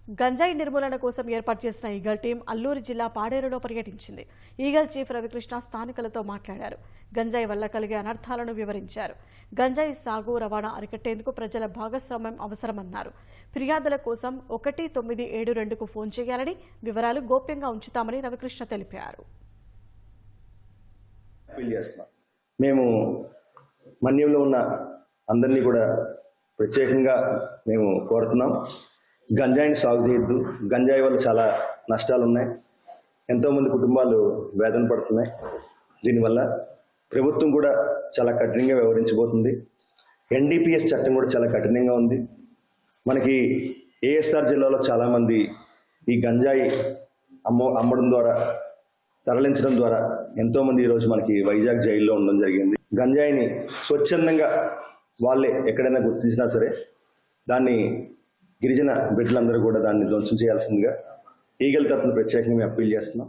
గంజాయి నిర్మూలన కోసం ఏర్పాటు చేసిన ఈగల్ టీం అల్లూరు జిల్లా పాడేరులో పర్యటించింది. ఈగల్ చీఫ్ రవికృష్ణ స్థానికులతో మాట్లాడారు. గంజాయి వల్ల కలిగే అనర్థాలను వివరించారు. గంజాయి సాగు రవాణా అరికట్టేందుకు ప్రజల భాగస్వామ్యం అవసరమన్నారు. ఫిర్యాదుల కోసం 1972కు ఫోన్ చేయాలని, వివరాలు గోప్యంగా ఉంచుతామని రవికృష్ణ తెలిపారు. మేము మన్యంలో ఉన్న అందరినీ కూడా ప్రత్యేకంగా మేము కోరుతున్నాం. గంజాయిని సాగు చేయొద్దు. గంజాయి వల్ల చాలా నష్టాలు ఉన్నాయి. ఎంతోమంది కుటుంబాలు వేదన పడుతున్నాయి. దీనివల్ల ప్రభుత్వం కూడా చాలా కఠినంగా వ్యవహరించబోతుంది. NDPS చట్టం కూడా చాలా కఠినంగా ఉంది. మనకి ASR జిల్లాలో చాలామంది ఈ గంజాయి అమ్మడం ద్వారా, తరలించడం ద్వారా ఎంతోమంది ఈరోజు మనకి వైజాగ్ జైల్లో ఉండడం జరిగింది. గంజాయిని స్వచ్ఛందంగా వాళ్ళే ఎక్కడైనా గుర్తించినా సరే దాన్ని గిరిజన బిడ్డలందరూ కూడా దాన్ని ధ్వంసం చేయాల్సిందిగా ఈగల్ తరఫున ప్రత్యేకంగా అప్పీల్ చేస్తున్నాం.